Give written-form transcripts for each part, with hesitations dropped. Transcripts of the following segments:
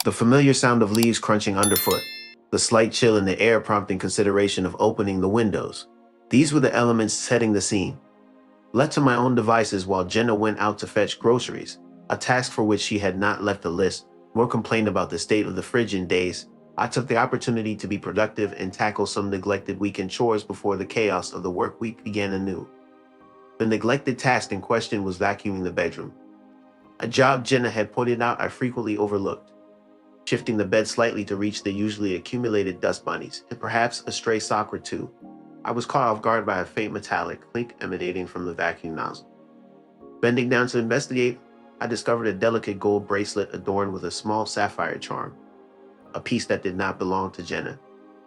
The familiar sound of leaves crunching underfoot, the slight chill in the air prompting consideration of opening the windows. These were the elements setting the scene. Left to my own devices while Jenna went out to fetch groceries, a task for which she had not left a list, nor complained about the state of the fridge in days, I took the opportunity to be productive and tackle some neglected weekend chores before the chaos of the work week began anew. The neglected task in question was vacuuming the bedroom, a job Jenna had pointed out I frequently overlooked. Shifting the bed slightly to reach the usually accumulated dust bunnies, and perhaps a stray sock or two, I was caught off guard by a faint metallic clink emanating from the vacuum nozzle. Bending down to investigate, I discovered a delicate gold bracelet adorned with a small sapphire charm, a piece that did not belong to Jenna.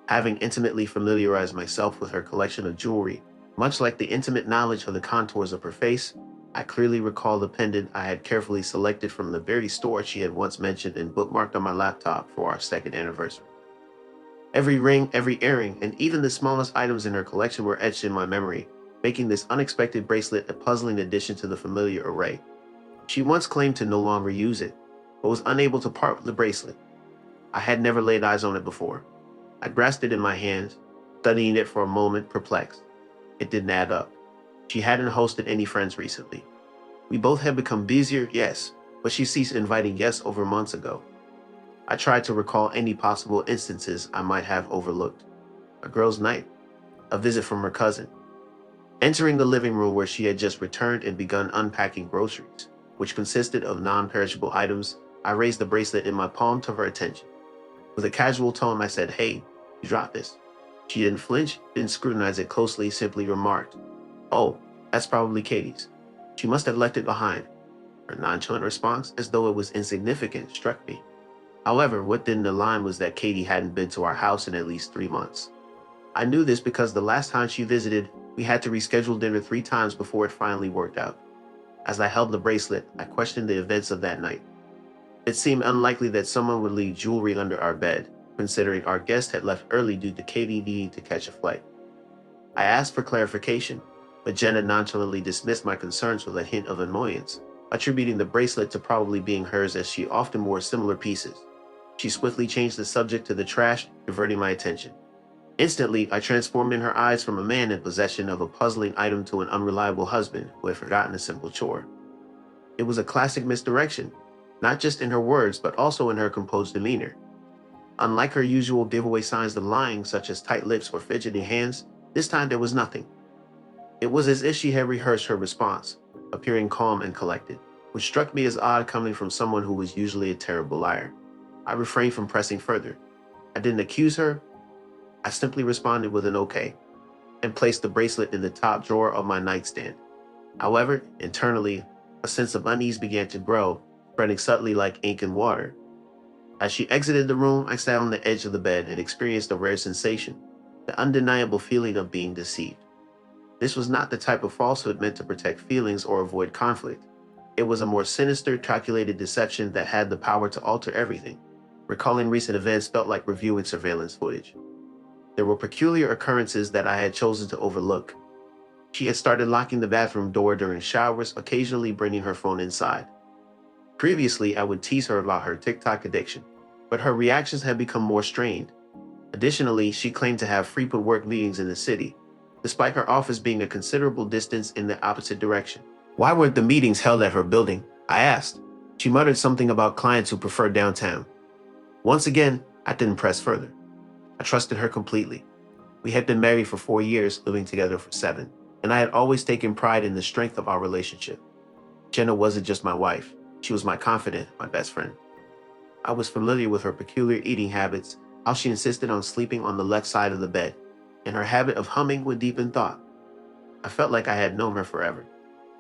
Having intimately familiarized myself with her collection of jewelry, much like the intimate knowledge of the contours of her face, I clearly recall the pendant I had carefully selected from the very store she had once mentioned and bookmarked on my laptop for our second anniversary. Every ring, every earring, and even the smallest items in her collection were etched in my memory, making this unexpected bracelet a puzzling addition to the familiar array. She once claimed to no longer use it, but was unable to part with the bracelet. I had never laid eyes on it before. I grasped it in my hands, studying it for a moment, perplexed. It didn't add up. She hadn't hosted any friends recently. We both had become busier, yes, but she ceased inviting guests over months ago. I tried to recall any possible instances I might have overlooked. A girl's night, a visit from her cousin. Entering the living room where she had just returned and begun unpacking groceries, which consisted of non-perishable items, I raised the bracelet in my palm to her attention. With a casual tone, I said, "Hey, you dropped this." She didn't flinch, didn't scrutinize it closely, simply remarked, "Oh, that's probably Katie's. She must have left it behind." Her nonchalant response, as though it was insignificant, struck me. However, what didn't align was that Katie hadn't been to our house in at least 3 months. I knew this because the last time she visited, we had to reschedule dinner 3 times before it finally worked out. As I held the bracelet, I questioned the events of that night. It seemed unlikely that someone would leave jewelry under our bed, considering our guest had left early due to Katie needing to catch a flight. I asked for clarification, but Jenna nonchalantly dismissed my concerns with a hint of annoyance, attributing the bracelet to probably being hers as she often wore similar pieces. She swiftly changed the subject to the trash, diverting my attention. Instantly, I transformed in her eyes from a man in possession of a puzzling item to an unreliable husband who had forgotten a simple chore. It was a classic misdirection, not just in her words, but also in her composed demeanor. Unlike her usual giveaway signs of lying, such as tight lips or fidgety hands, this time there was nothing. It was as if she had rehearsed her response, appearing calm and collected, which struck me as odd coming from someone who was usually a terrible liar. I refrained from pressing further. I didn't accuse her. I simply responded with an okay, and placed the bracelet in the top drawer of my nightstand. However, internally, a sense of unease began to grow, spreading subtly like ink in water. As she exited the room, I sat on the edge of the bed and experienced a rare sensation, the undeniable feeling of being deceived. This was not the type of falsehood meant to protect feelings or avoid conflict. It was a more sinister, calculated deception that had the power to alter everything. Recalling recent events felt like reviewing surveillance footage. There were peculiar occurrences that I had chosen to overlook. She had started locking the bathroom door during showers, occasionally bringing her phone inside. Previously, I would tease her about her TikTok addiction, but her reactions had become more strained. Additionally, she claimed to have frequent work meetings in the city, despite her office being a considerable distance in the opposite direction. Why weren't the meetings held at her building? I asked. She muttered something about clients who preferred downtown. Once again, I didn't press further. I trusted her completely. We had been married for 4 years, living together for 7, and I had always taken pride in the strength of our relationship. Jenna wasn't just my wife. She was my confidant, my best friend. I was familiar with her peculiar eating habits, how she insisted on sleeping on the left side of the bed, and her habit of humming with deep in thought. I felt like I had known her forever,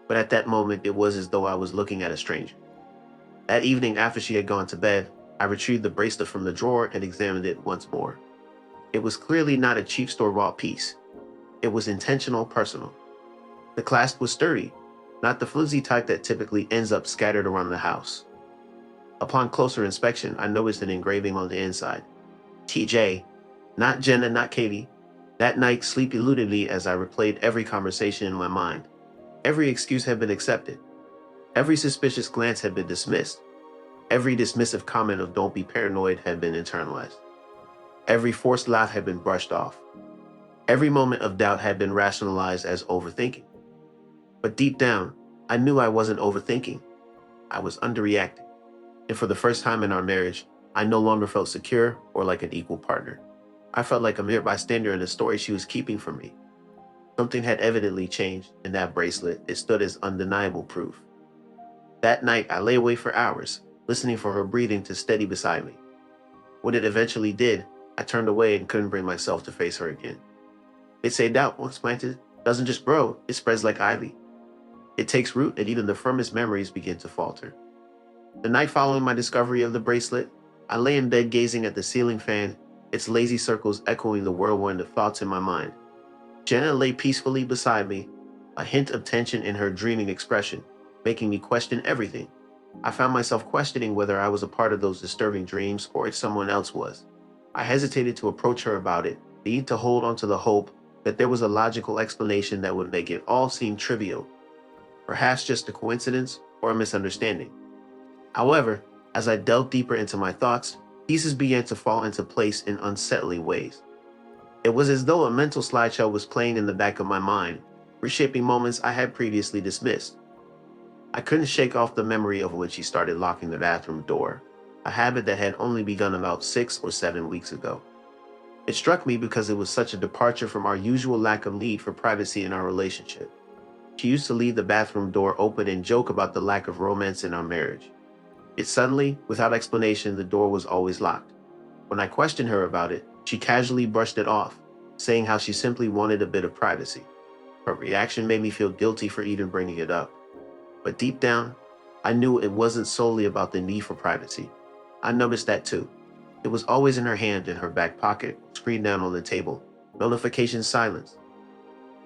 but at that moment it was as though I was looking at a stranger. That evening after she had gone to bed, I retrieved the bracelet from the drawer and examined it once more. It was clearly not a cheap store-bought piece. It was intentional, personal. The clasp was sturdy, not the flimsy type that typically ends up scattered around the house. Upon closer inspection, I noticed an engraving on the inside. TJ, not Jenna, not Katie. That night, sleep eluded me as I replayed every conversation in my mind. Every excuse had been accepted. Every suspicious glance had been dismissed. Every dismissive comment of "don't be paranoid" had been internalized. Every forced laugh had been brushed off. Every moment of doubt had been rationalized as overthinking. But deep down, I knew I wasn't overthinking. I was underreacting. And for the first time in our marriage, I no longer felt secure or like an equal partner. I felt like a mere bystander in a story she was keeping from me. Something had evidently changed in that bracelet. It stood as undeniable proof. That night, I lay awake for hours, listening for her breathing to steady beside me. When it eventually did, I turned away and couldn't bring myself to face her again. They say doubt, once planted, doesn't just grow, it spreads like ivy. It takes root and even the firmest memories begin to falter. The night following my discovery of the bracelet, I lay in bed gazing at the ceiling fan, its lazy circles echoing the whirlwind of thoughts in my mind. Jenna lay peacefully beside me, a hint of tension in her dreaming expression, making me question everything. I found myself questioning whether I was a part of those disturbing dreams or if someone else was. I hesitated to approach her about it, needing to hold on to the hope that there was a logical explanation that would make it all seem trivial, perhaps just a coincidence or a misunderstanding. However, as I delved deeper into my thoughts, pieces began to fall into place in unsettling ways. It was as though a mental slideshow was playing in the back of my mind, reshaping moments I had previously dismissed. I couldn't shake off the memory of when she started locking the bathroom door, a habit that had only begun about 6 or 7 weeks ago. It struck me because it was such a departure from our usual lack of need for privacy in our relationship. She used to leave the bathroom door open and joke about the lack of romance in our marriage. Yet suddenly, without explanation, the door was always locked. When I questioned her about it, she casually brushed it off, saying how she simply wanted a bit of privacy. Her reaction made me feel guilty for even bringing it up. But deep down, I knew it wasn't solely about the need for privacy. I noticed that too. It was always in her hand, in her back pocket, screen down on the table, notifications silenced.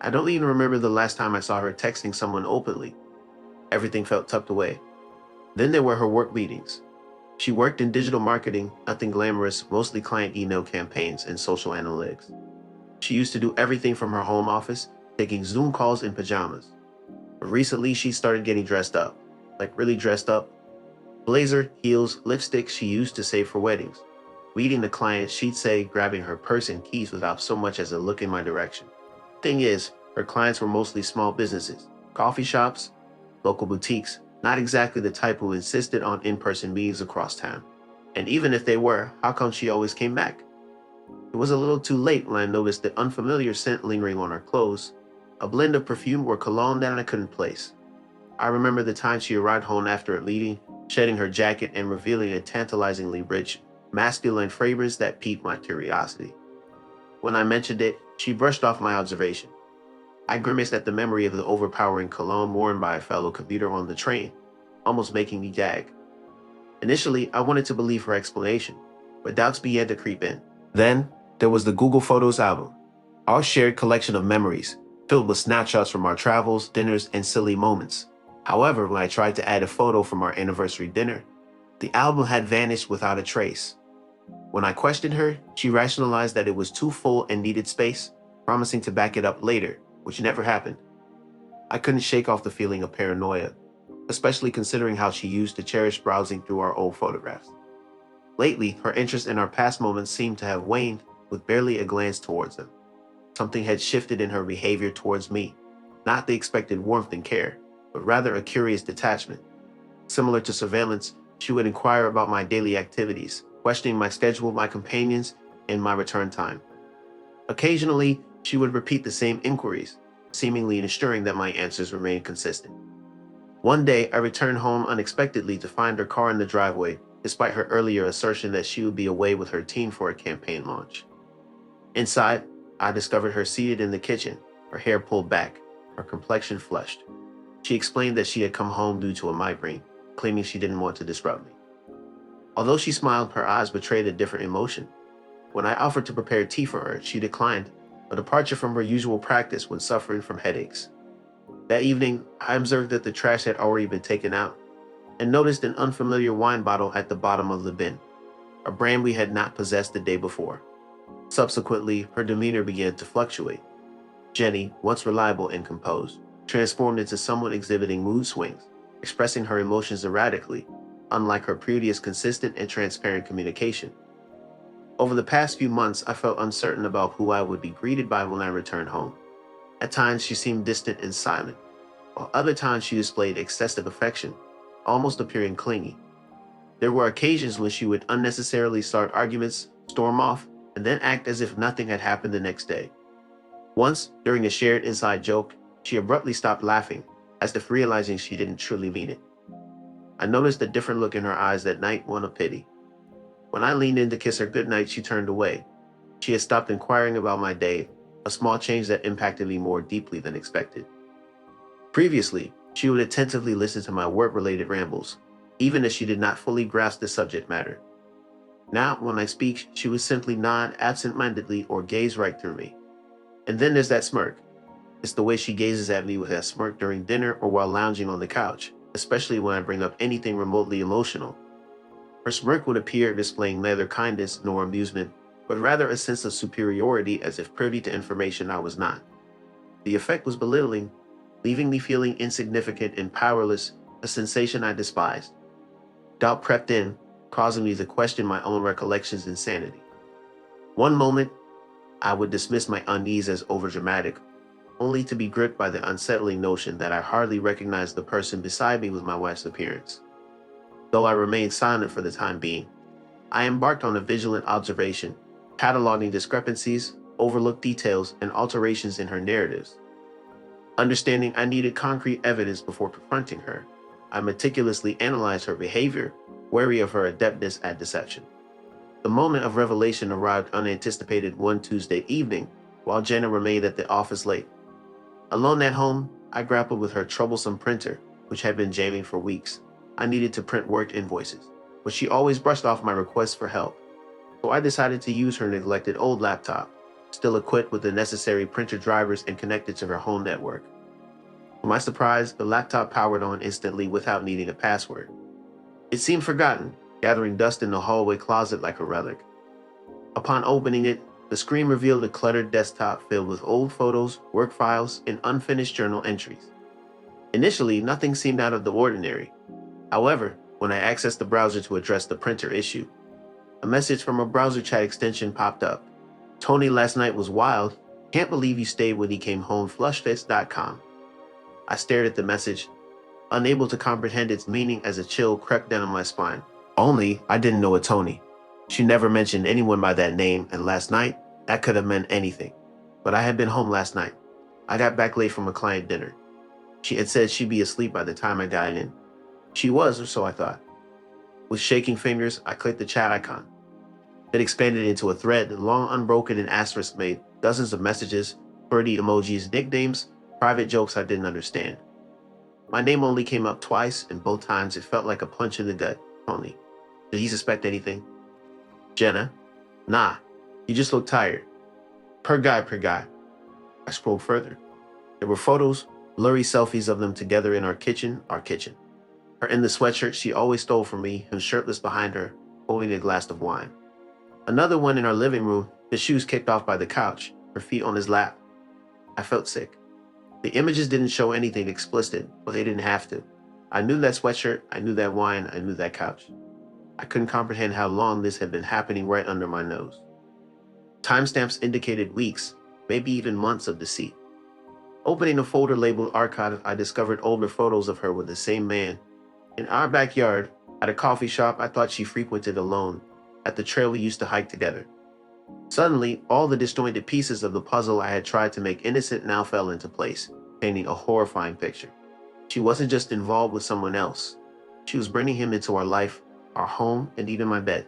I don't even remember the last time I saw her texting someone openly. Everything felt tucked away. Then there were her work meetings. She worked in digital marketing, nothing glamorous, mostly client email campaigns and social analytics. She used to do everything from her home office, taking Zoom calls in pajamas. But recently, she started getting dressed up, like really dressed up. Blazer, heels, lipstick she used to save for weddings. Meeting the client, she'd say, grabbing her purse and keys without so much as a look in my direction. Thing is, her clients were mostly small businesses, coffee shops, local boutiques, not exactly the type who insisted on in-person meetings across town. And even if they were, how come she always came back? It was a little too late when I noticed the unfamiliar scent lingering on her clothes, a blend of perfume or cologne that I couldn't place. I remember the time she arrived home after a meeting, shedding her jacket and revealing a tantalizingly rich, masculine fragrance that piqued my curiosity. When I mentioned it, she brushed off my observation. I grimaced at the memory of the overpowering cologne worn by a fellow commuter on the train, almost making me gag. Initially, I wanted to believe her explanation, but doubts began to creep in. Then, there was the Google Photos album, our shared collection of memories, filled with snapshots from our travels, dinners, and silly moments. However, when I tried to add a photo from our anniversary dinner, the album had vanished without a trace. When I questioned her, she rationalized that it was too full and needed space, promising to back it up later, which never happened. I couldn't shake off the feeling of paranoia, especially considering how she used to cherish browsing through our old photographs. Lately, her interest in our past moments seemed to have waned, with barely a glance towards them. Something had shifted in her behavior towards me, not the expected warmth and care, but rather a curious detachment. Similar to surveillance, she would inquire about my daily activities, questioning my schedule, my companions, and my return time. Occasionally, she would repeat the same inquiries, seemingly ensuring that my answers remained consistent. One day, I returned home unexpectedly to find her car in the driveway, despite her earlier assertion that she would be away with her team for a campaign launch. Inside, I discovered her seated in the kitchen, her hair pulled back, her complexion flushed. She explained that she had come home due to a migraine, claiming she didn't want to disrupt me. Although she smiled, her eyes betrayed a different emotion. When I offered to prepare tea for her, she declined, a departure from her usual practice when suffering from headaches. That evening, I observed that the trash had already been taken out and noticed an unfamiliar wine bottle at the bottom of the bin, a brand we had not possessed the day before. Subsequently, her demeanor began to fluctuate. Jenny, once reliable and composed, transformed into someone exhibiting mood swings, expressing her emotions erratically. unlike her previous consistent and transparent communication. Over the past few months, I felt uncertain about who I would be greeted by when I returned home. At times, she seemed distant and silent, while other times she displayed excessive affection, almost appearing clingy. There were occasions when she would unnecessarily start arguments, storm off, and then act as if nothing had happened the next day. Once, during a shared inside joke, she abruptly stopped laughing, as if realizing she didn't truly mean it. I noticed a different look in her eyes that night, one of pity. When I leaned in to kiss her goodnight, she turned away. She had stopped inquiring about my day, a small change that impacted me more deeply than expected. Previously, she would attentively listen to my work-related rambles, even if she did not fully grasp the subject matter. Now, when I speak, she would simply nod absent-mindedly or gaze right through me. And then there's that smirk. It's the way she gazes at me with that smirk during dinner or while lounging on the couch, especially when I bring up anything remotely emotional. Her smirk would appear displaying neither kindness nor amusement, but rather a sense of superiority as if privy to information I was not. The effect was belittling, leaving me feeling insignificant and powerless, a sensation I despised. Doubt crept in, causing me to question my own recollections and sanity. One moment, I would dismiss my unease as overdramatic, only to be gripped by the unsettling notion that I hardly recognized the person beside me with my wife's appearance. Though I remained silent for the time being, I embarked on a vigilant observation, cataloging discrepancies, overlooked details, and alterations in her narratives. Understanding I needed concrete evidence before confronting her, I meticulously analyzed her behavior, wary of her adeptness at deception. The moment of revelation arrived unanticipated one Tuesday evening, while Jenna remained at the office late. Alone at home, I grappled with her troublesome printer, which had been jamming for weeks. I needed to print work invoices, but she always brushed off my requests for help. So I decided to use her neglected old laptop, still equipped with the necessary printer drivers and connected to her home network. To my surprise, the laptop powered on instantly without needing a password. It seemed forgotten, gathering dust in the hallway closet like a relic. Upon opening it, the screen revealed a cluttered desktop filled with old photos, work files, and unfinished journal entries. Initially, nothing seemed out of the ordinary. However, when I accessed the browser to address the printer issue, a message from a browser chat extension popped up. Tony last night was wild. Can't believe you stayed when he came home. Flushfits.com. I stared at the message, unable to comprehend its meaning as a chill crept down my spine. Only I didn't know a Tony. She never mentioned anyone by that name, and last night, that could have meant anything. But I had been home last night. I got back late from a client dinner. She had said she'd be asleep by the time I got in. She was, or so I thought. With shaking fingers, I clicked the chat icon. It expanded into a thread, long unbroken and asterisk made, dozens of messages, birdie emojis, nicknames, private jokes I didn't understand. My name only came up twice, and both times it felt like a punch in the gut. Tony. Did he suspect anything? Jenna. Nah, you just look tired. Per guy. I scrolled further. There were photos, blurry selfies of them together in our kitchen. Her in the sweatshirt she always stole from me, him shirtless behind her, holding a glass of wine. Another one in our living room, his shoes kicked off by the couch, her feet on his lap. I felt sick. The images didn't show anything explicit, but they didn't have to. I knew that sweatshirt, I knew that wine, I knew that couch. I couldn't comprehend how long this had been happening right under my nose. Timestamps indicated weeks, maybe even months of deceit. Opening a folder labeled Archive, I discovered older photos of her with the same man. In our backyard, at a coffee shop I thought she frequented alone, at the trail we used to hike together. Suddenly, all the disjointed pieces of the puzzle I had tried to make innocent now fell into place, painting a horrifying picture. She wasn't just involved with someone else. She was bringing him into our life, our home, and even my bed.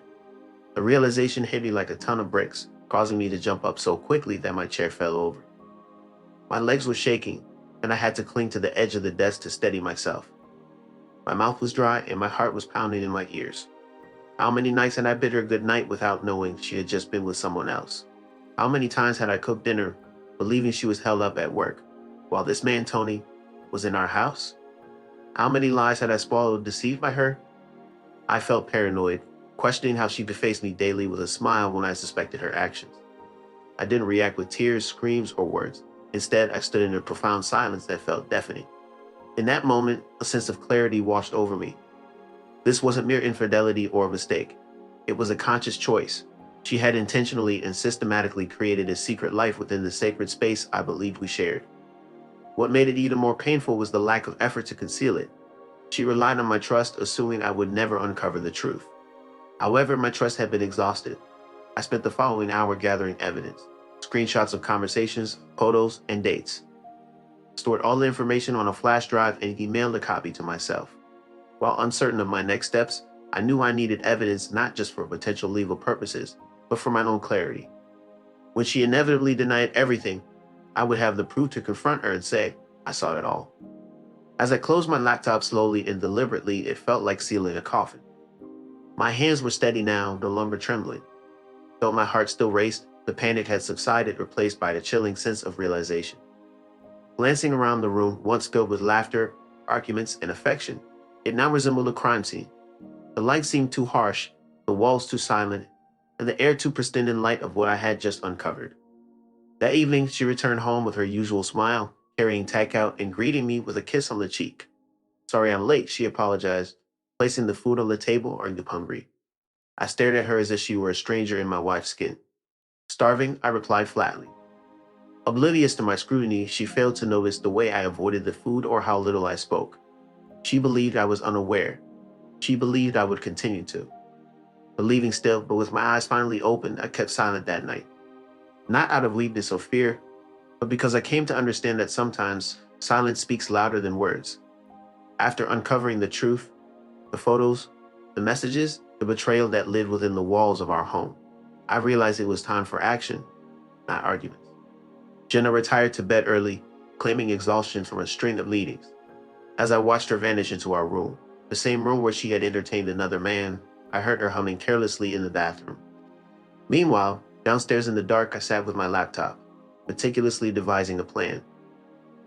The realization hit me like a ton of bricks, causing me to jump up so quickly that my chair fell over. My legs were shaking, and I had to cling to the edge of the desk to steady myself. My mouth was dry and my heart was pounding in my ears. How many nights had I bid her good night without knowing she had just been with someone else? How many times had I cooked dinner, believing she was held up at work, while this man, Tony, was in our house? How many lies had I swallowed, deceived by her? I felt paranoid, questioning how she could face me daily with a smile when I suspected her actions. I didn't react with tears, screams, or words. Instead, I stood in a profound silence that felt deafening. In that moment, a sense of clarity washed over me. This wasn't mere infidelity or a mistake. It was a conscious choice. She had intentionally and systematically created a secret life within the sacred space I believed we shared. What made it even more painful was the lack of effort to conceal it. She relied on my trust, assuming I would never uncover the truth. However, my trust had been exhausted. I spent the following hour gathering evidence, screenshots of conversations, photos, and dates. Stored all the information on a flash drive and emailed a copy to myself. While uncertain of my next steps, I knew I needed evidence not just for potential legal purposes, but for my own clarity. When she inevitably denied everything, I would have the proof to confront her and say, I saw it all. As I closed my laptop slowly and deliberately, it felt like sealing a coffin. My hands were steady now, no longer trembling. Though my heart still raced, the panic had subsided, replaced by a chilling sense of realization. Glancing around the room, once filled with laughter, arguments, and affection, it now resembled a crime scene. The lights seemed too harsh, the walls too silent, and the air too pristine in light of what I had just uncovered. That evening, she returned home with her usual smile, carrying takeout and greeting me with a kiss on the cheek. Sorry I'm late, she apologized, placing the food on the table. Are you hungry? I stared at her as if she were a stranger in my wife's skin. Starving, I replied flatly. Oblivious to my scrutiny, she failed to notice the way I avoided the food or how little I spoke. She believed I was unaware. She believed I would continue to. Believing still, but with my eyes finally opened, I kept silent that night. Not out of weakness or fear, but because I came to understand that sometimes silence speaks louder than words. After uncovering the truth, the photos, the messages, the betrayal that lived within the walls of our home, I realized it was time for action, not arguments. Jenna retired to bed early, claiming exhaustion from a string of meetings. As I watched her vanish into our room, the same room where she had entertained another man, I heard her humming carelessly in the bathroom. Meanwhile, downstairs in the dark, I sat with my laptop, meticulously devising a plan.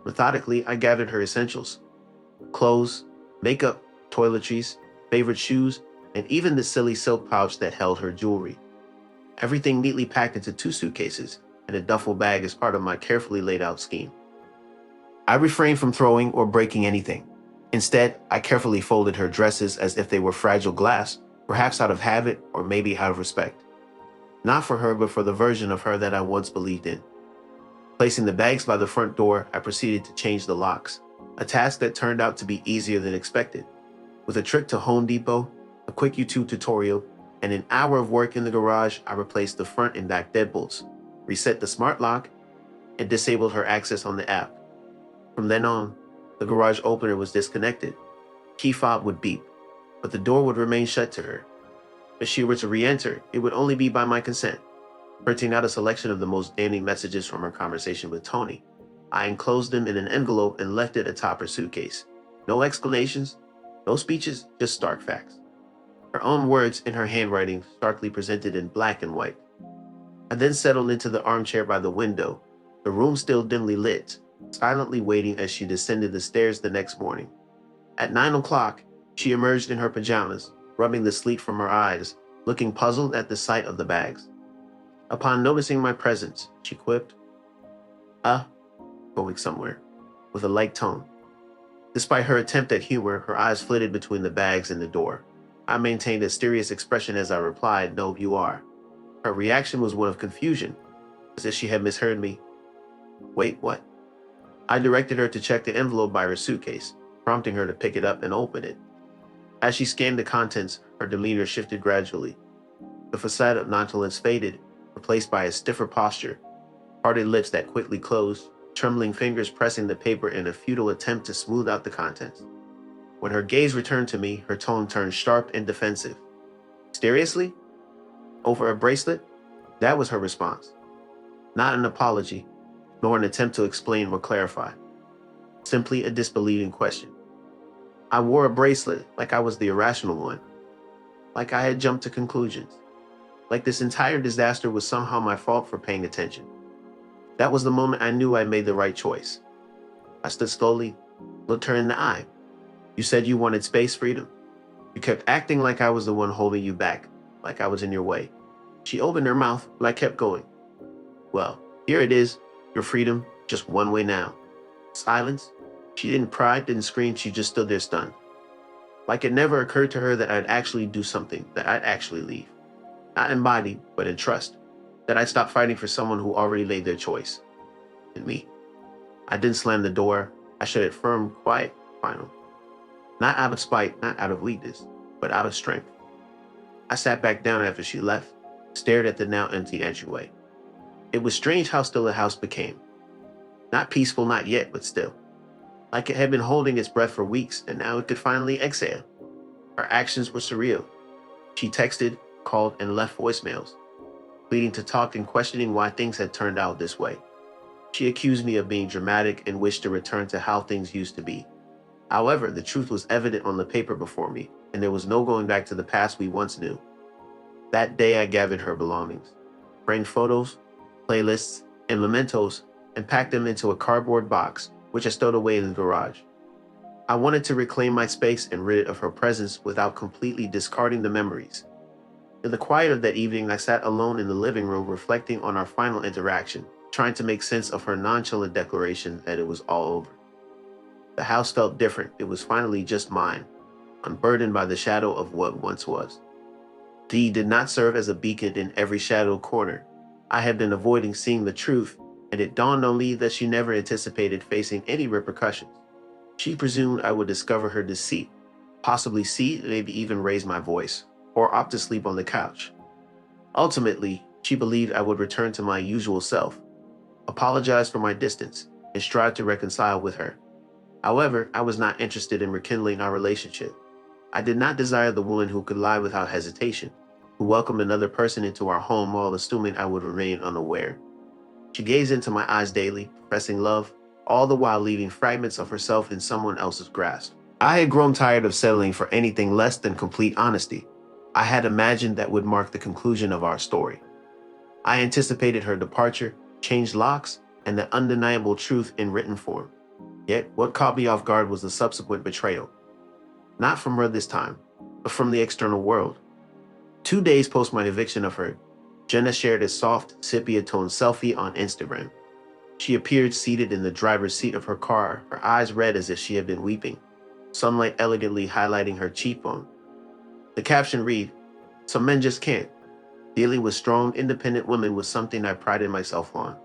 Methodically, I gathered her essentials: clothes, makeup, toiletries, favorite shoes, and even the silly silk pouch that held her jewelry. Everything neatly packed into 2 suitcases and a duffel bag as part of my carefully laid out scheme. I refrained from throwing or breaking anything. Instead, I carefully folded her dresses as if they were fragile glass, perhaps out of habit or maybe out of respect. Not for her, but for the version of her that I once believed in. Placing the bags by the front door, I proceeded to change the locks, a task that turned out to be easier than expected. With a trip to Home Depot, a quick YouTube tutorial, and an hour of work in the garage, I replaced the front and back deadbolts, reset the smart lock, and disabled her access on the app. From then on, the garage opener was disconnected. Key fob would beep, but the door would remain shut to her. If she were to re-enter, it would only be by my consent. Printing out a selection of the most damning messages from her conversation with Tony, I enclosed them in an envelope and left it atop her suitcase. No explanations, no speeches, just stark facts. Her own words in her handwriting, starkly presented in black and white. I then settled into the armchair by the window, the room still dimly lit, silently waiting as she descended the stairs the next morning. At 9 o'clock, she emerged in her pajamas, rubbing the sleep from her eyes, looking puzzled at the sight of the bags. Upon noticing my presence, she quipped, going somewhere," with a light tone. Despite her attempt at humor, her eyes flitted between the bags and the door. I maintained a serious expression as I replied, "No, you are." Her reaction was one of confusion, as if she had misheard me. "Wait, what?" I directed her to check the envelope by her suitcase, prompting her to pick it up and open it. As she scanned the contents, her demeanor shifted gradually. The facade of nonchalance faded, replaced by a stiffer posture, parted lips that quickly closed, trembling fingers pressing the paper in a futile attempt to smooth out the contents. When her gaze returned to me, her tone turned sharp and defensive. "Seriously? Over a bracelet?" That was her response. Not an apology, nor an attempt to explain or clarify. Simply a disbelieving question. I wore a bracelet like I was the irrational one, like I had jumped to conclusions, like this entire disaster was somehow my fault for paying attention. That was the moment I knew I made the right choice. I stood slowly, looked her in the eye. "You said you wanted space, freedom. You kept acting like I was the one holding you back, like I was in your way." She opened her mouth, but I kept going. "Well, here it is, your freedom, just one way now." Silence. She didn't cry, didn't scream, she just stood there stunned. Like it never occurred to her that I'd actually do something, that I'd actually leave. Not in body, but in trust. That I'd stop fighting for someone who already made their choice. In me. I didn't slam the door. I shut it firm, quiet, final. Not out of spite, not out of weakness, but out of strength. I sat back down after she left, stared at the now empty entryway. It was strange how still the house became. Not peaceful, not yet, but still. Like it had been holding its breath for weeks, and now it could finally exhale. Her actions were surreal. She texted, called, and left voicemails, pleading to talk and questioning why things had turned out this way. She accused me of being dramatic and wished to return to how things used to be. However, the truth was evident on the paper before me, and there was no going back to the past we once knew. That day I gathered her belongings, framed photos, playlists, and mementos, and packed them into a cardboard box, which I stowed away in the garage. I wanted to reclaim my space and rid it of her presence without completely discarding the memories. In the quiet of that evening, I sat alone in the living room reflecting on our final interaction, trying to make sense of her nonchalant declaration that it was all over. The house felt different. It was finally just mine, unburdened by the shadow of what once was. Dee did not serve as a beacon in every shadowed corner. I had been avoiding seeing the truth, and it dawned on me that she never anticipated facing any repercussions. She presumed I would discover her deceit, possibly see, maybe even raise my voice, or opt to sleep on the couch. Ultimately, she believed I would return to my usual self, apologize for my distance, and strive to reconcile with her. However, I was not interested in rekindling our relationship. I did not desire the woman who could lie without hesitation, who welcomed another person into our home while assuming I would remain unaware. She gazed into my eyes daily, professing love, all the while leaving fragments of herself in someone else's grasp. I had grown tired of settling for anything less than complete honesty. I had imagined that would mark the conclusion of our story. I anticipated her departure, changed locks, and the undeniable truth in written form. Yet, what caught me off guard was the subsequent betrayal. Not from her this time, but from the external world. 2 days post my eviction of her, Jenna shared a soft, sepia-toned selfie on Instagram. She appeared seated in the driver's seat of her car, her eyes red as if she had been weeping, sunlight elegantly highlighting her cheekbone. The caption read, "Some men just can't. Dealing with strong, independent women was something I prided myself on.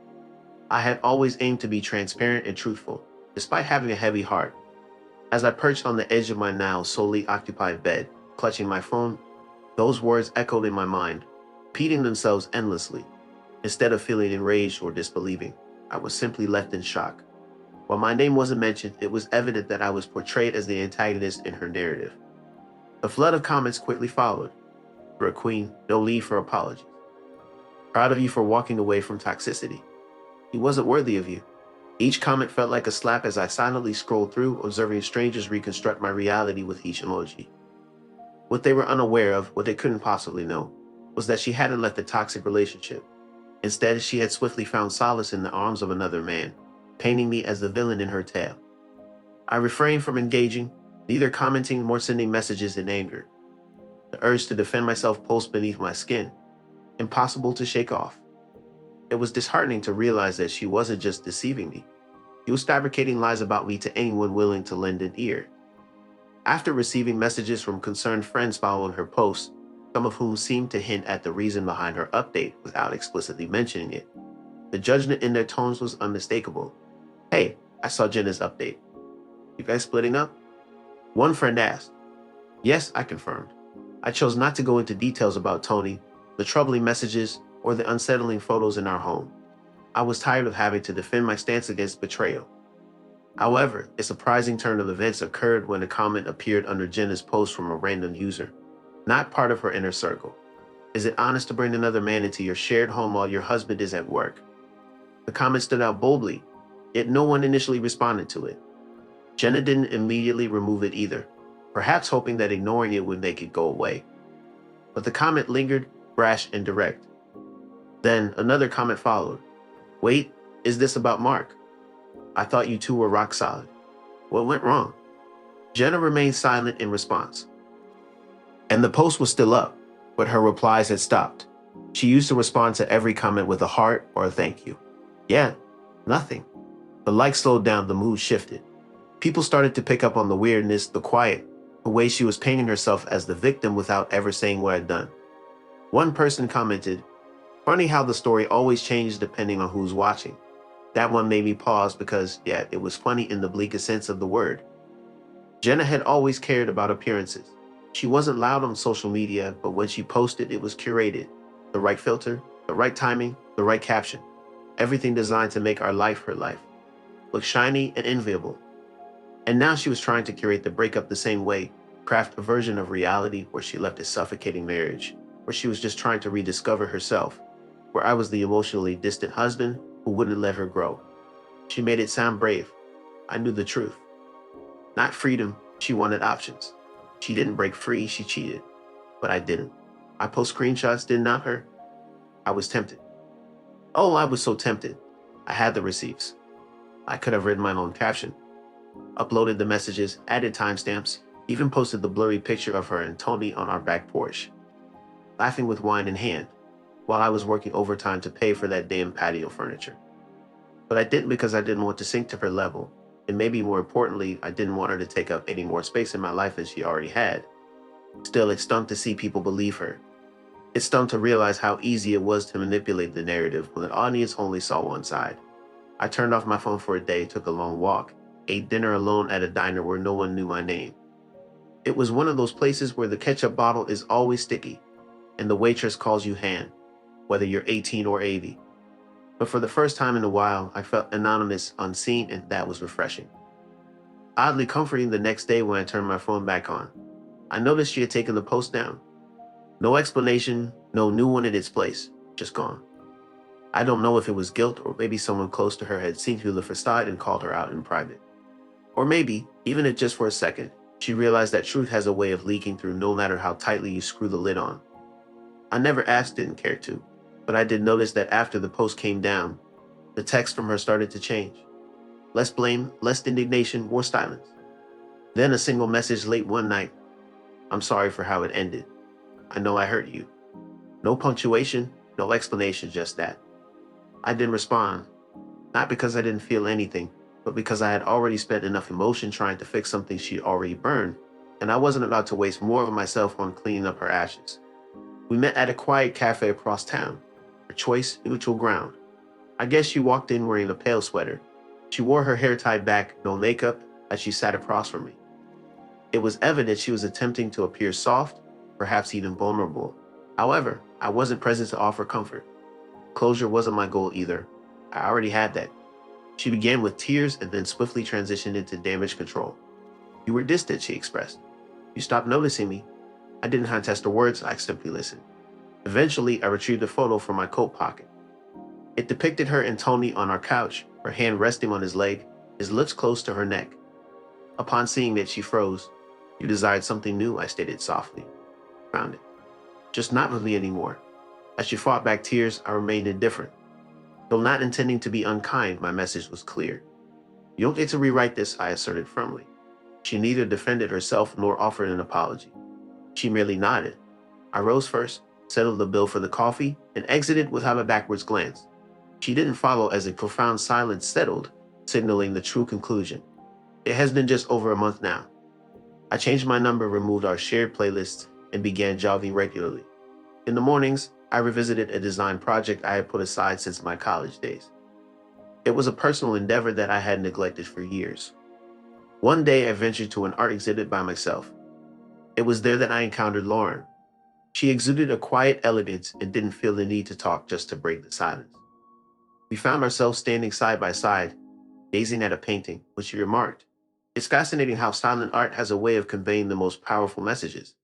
I had always aimed to be transparent and truthful, despite having a heavy heart." As I perched on the edge of my now solely occupied bed, clutching my phone, those words echoed in my mind, repeating themselves endlessly. Instead of feeling enraged or disbelieving, I was simply left in shock. While my name wasn't mentioned, it was evident that I was portrayed as the antagonist in her narrative. A flood of comments quickly followed. "You're a queen, no need for apologies. Proud of you for walking away from toxicity. He wasn't worthy of you." Each comment felt like a slap as I silently scrolled through, observing strangers reconstruct my reality with each emoji. What they were unaware of, what they couldn't possibly know, was that she hadn't left the toxic relationship. Instead, she had swiftly found solace in the arms of another man, painting me as the villain in her tale. I refrained from engaging, neither commenting nor sending messages in anger. The urge to defend myself pulsed beneath my skin, impossible to shake off. It was disheartening to realize that she wasn't just deceiving me. She was fabricating lies about me to anyone willing to lend an ear. After receiving messages from concerned friends following her posts, some of whom seemed to hint at the reason behind her update without explicitly mentioning it, the judgment in their tones was unmistakable. "Hey, I saw Jenna's update. You guys splitting up?" One friend asked. "Yes," I confirmed. I chose not to go into details about Tony, the troubling messages, or the unsettling photos in our home. I was tired of having to defend my stance against betrayal. However, a surprising turn of events occurred when a comment appeared under Jenna's post from a random user, not part of her inner circle. "Is it honest to bring another man into your shared home while your husband is at work?" The comment stood out boldly, yet no one initially responded to it. Jenna didn't immediately remove it either, perhaps hoping that ignoring it would make it go away. But the comment lingered, brash and direct. Then another comment followed. "Wait, is this about Mark? I thought you two were rock solid. What went wrong?" Jenna remained silent in response. And the post was still up, but her replies had stopped. She used to respond to every comment with a heart or a thank you. Yeah, nothing. The likes slowed down, the mood shifted. People started to pick up on the weirdness, the quiet, the way she was painting herself as the victim without ever saying what I'd done. One person commented, "Funny how the story always changes depending on who's watching." That one made me pause because, yeah, it was funny in the bleakest sense of the word. Jenna had always cared about appearances. She wasn't loud on social media, but when she posted, it was curated. The right filter, the right timing, the right caption. Everything designed to make our life her life. Look shiny and enviable. And now she was trying to curate the breakup the same way, craft a version of reality where she left a suffocating marriage, where she was just trying to rediscover herself, where I was the emotionally distant husband who wouldn't let her grow. She made it sound brave. I knew the truth. Not freedom, she wanted options. She didn't break free, she cheated. But I didn't. I post screenshots, did not her. I was tempted. Oh, I was so tempted. I had the receipts. I could have written my own caption, uploaded the messages, added timestamps, even posted the blurry picture of her and Tony on our back porch, laughing with wine in hand, while I was working overtime to pay for that damn patio furniture. But I didn't because I didn't want to sink to her level, and maybe more importantly, I didn't want her to take up any more space in my life than she already had. Still, it stung to see people believe her. It stung to realize how easy it was to manipulate the narrative when the audience only saw one side. I turned off my phone for a day, took a long walk, ate dinner alone at a diner where no one knew my name. It was one of those places where the ketchup bottle is always sticky, and the waitress calls you Han, whether you're 18 or 80. But for the first time in a while, I felt anonymous, unseen, and that was refreshing. Oddly comforting the next day when I turned my phone back on. I noticed she had taken the post down. No explanation, no new one in its place, just gone. I don't know if it was guilt or maybe someone close to her had seen through the facade and called her out in private. Or maybe, even if just for a second, she realized that truth has a way of leaking through no matter how tightly you screw the lid on. I never asked, didn't care to, but I did notice that after the post came down, the text from her started to change. Less blame, less indignation, more silence. Then a single message late one night. "I'm sorry for how it ended. I know I hurt you." No punctuation, no explanation, just that. I didn't respond, not because I didn't feel anything, but because I had already spent enough emotion trying to fix something she'd already burned, and I wasn't about to waste more of myself on cleaning up her ashes. We met at a quiet cafe across town, her choice, neutral ground. I guess she walked in wearing a pale sweater. She wore her hair tied back, no makeup, as she sat across from me. It was evident she was attempting to appear soft, perhaps even vulnerable. However, I wasn't present to offer comfort. Closure wasn't my goal either. I already had that. She began with tears and then swiftly transitioned into damage control. "You were distant," she expressed. "You stopped noticing me." I didn't contest her words, I simply listened. Eventually, I retrieved a photo from my coat pocket. It depicted her and Tony on our couch, her hand resting on his leg, his lips close to her neck. Upon seeing that, she froze. "You desired something new," I stated softly. "Found it. Just not with me anymore." As she fought back tears, I remained indifferent. Though not intending to be unkind, my message was clear. "You don't get to rewrite this," I asserted firmly. She neither defended herself nor offered an apology. She merely nodded. I rose first, settled the bill for the coffee, and exited without a backwards glance. She didn't follow as a profound silence settled, signaling the true conclusion. It has been just over a month now. I changed my number, removed our shared playlists, and began jogging regularly. In the mornings, I revisited a design project I had put aside since my college days. It was a personal endeavor that I had neglected for years. One day, I ventured to an art exhibit by myself. It was there that I encountered Lauren. She exuded a quiet elegance and didn't feel the need to talk just to break the silence. We found ourselves standing side by side, gazing at a painting, when she remarked, "It's fascinating how silent art has a way of conveying the most powerful messages."